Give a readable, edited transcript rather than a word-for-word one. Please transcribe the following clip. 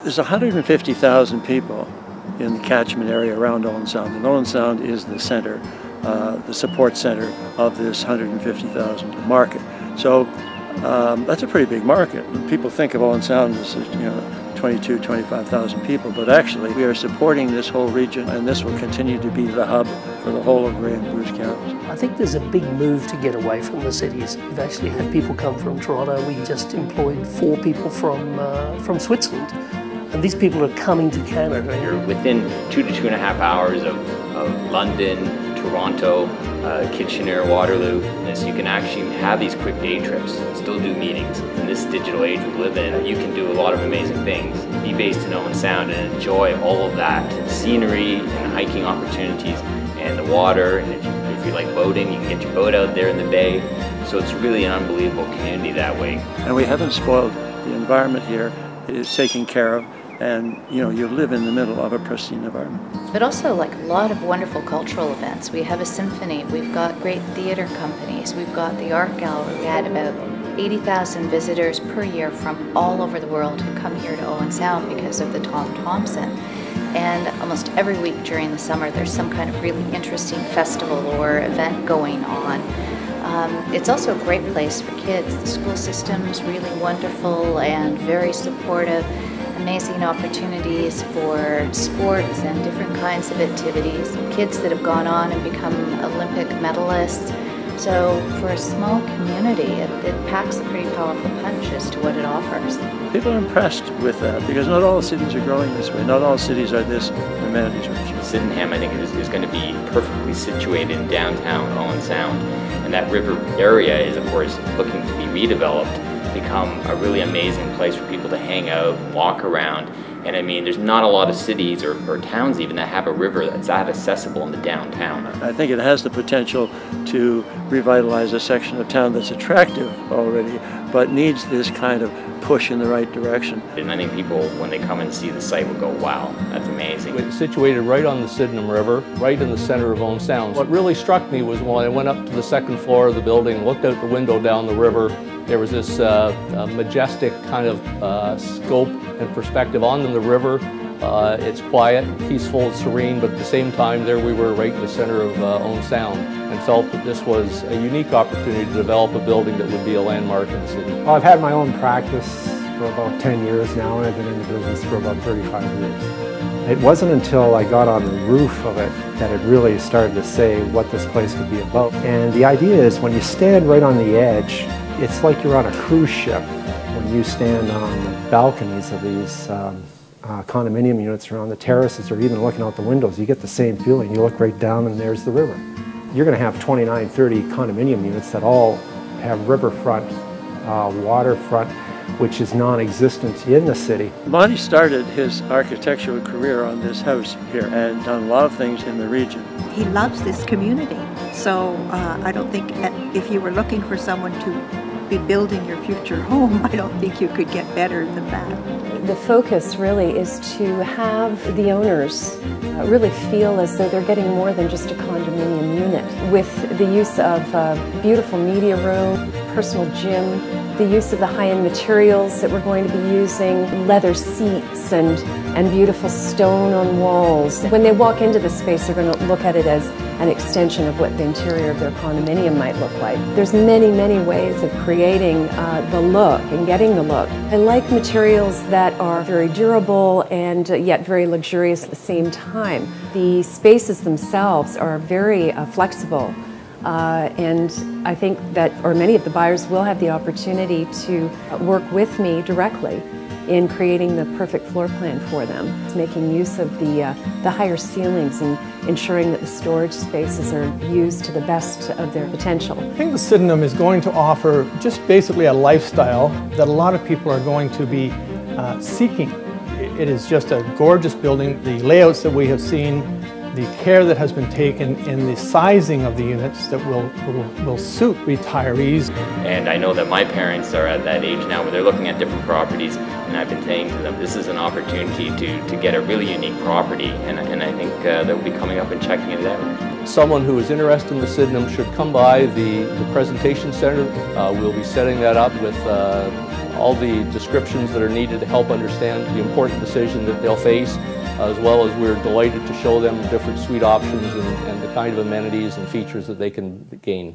There's 150,000 people in the catchment area around Owen Sound, and Owen Sound is the center, the support center of this 150,000 market. So that's a pretty big market. People think of Owen Sound as 25,000 people, but actually we are supporting this whole region, and this will continue to be the hub for the whole of Grey and Bruce counties. I think there's a big move to get away from the cities. We've actually had people come from Toronto. We just employed 4 people from Switzerland. And these people are coming to Canada. You're within 2 to 2.5 hours of London, Toronto, Kitchener, Waterloo, and so you can actually have these quick day trips, still do meetings. In this digital age we live in, you can do a lot of amazing things. Be based in Owen Sound and enjoy all of that scenery and hiking opportunities and the water, and if you like boating, you can get your boat out there in the bay. So it's really an unbelievable community that way. And we haven't spoiled the environment here. It is taken care of. And you live in the middle of a pristine environment. But also like a lot of wonderful cultural events. We have a symphony, we've got great theater companies, we've got the art gallery. We had about 80,000 visitors per year from all over the world who come here to Owen Sound because of the Tom Thompson. And almost every week during the summer there's some kind of really interesting festival or event going on. It's also a great place for kids. The school system's really wonderful and very supportive. Amazing opportunities for sports and different kinds of activities. Kids that have gone on and become Olympic medalists. So for a small community, it packs a pretty powerful punch as to what it offers. People are impressed with that because not all cities are growing this way. Not all cities are this amenities rich. Sydenham, I think, is going to be perfectly situated in downtown Owen Sound. And that river area is, of course, looking to be redeveloped, become a really amazing place for people to hang out, walk around. And I mean, there's not a lot of cities or towns even that have a river that's that accessible in the downtown. I think it has the potential to revitalize a section of town that's attractive already, but needs this kind of push in the right direction. And I think people, when they come and see the site, will go, wow, that's amazing. It's situated right on the Sydenham River, right in the center of Owen Sound. What really struck me was when I went up to the second floor of the building, looked out the window down the river, there was this majestic kind of scope and perspective on the river. It's quiet, peaceful, serene, but at the same time there we were right in the center of Owen Sound and felt that this was a unique opportunity to develop a building that would be a landmark in the city. Well, I've had my own practice for about 10 years now, and I've been in the business for about 35 years. It wasn't until I got on the roof of it that it really started to say what this place could be about. And the idea is when you stand right on the edge, it's like you're on a cruise ship. When you stand on the balconies of these condominium units around the terraces or even looking out the windows, you get the same feeling. You look right down and there's the river. You're going to have 29, 30 condominium units that all have riverfront, waterfront, which is non-existent in the city. Monty started his architectural career on this house here and done a lot of things in the region. He loves this community, so I don't think if you were looking for someone to be building your future home, I don't think you could get better than that. The focus really is to have the owners really feel as though they're getting more than just a condominium unit, with the use of a beautiful media room, personal gym, the use of the high-end materials that we're going to be using, leather seats and beautiful stone on walls. When they walk into the space, they're going to look at it as an extension of what the interior of their condominium might look like. There's many, many ways of creating the look and getting the look. I like materials that are very durable and yet very luxurious at the same time. The spaces themselves are very flexible. And I think that, or many of the buyers will have the opportunity to work with me directly in creating the perfect floor plan for them. It's making use of the higher ceilings and ensuring that the storage spaces are used to the best of their potential. I think the Sydenham is going to offer just basically a lifestyle that a lot of people are going to be seeking. It is just a gorgeous building. The layouts that we have seen, the care that has been taken in the sizing of the units that will suit retirees. And I know that my parents are at that age now where they're looking at different properties and And I've been saying to them, this is an opportunity to get a really unique property, and I think they'll be coming up and checking it out. Someone who is interested in the Sydenham should come by the presentation center. We'll be setting that up with all the descriptions that are needed to help understand the important decision that they'll face, as well as we're delighted to show them different suite options and the kind of amenities and features that they can gain.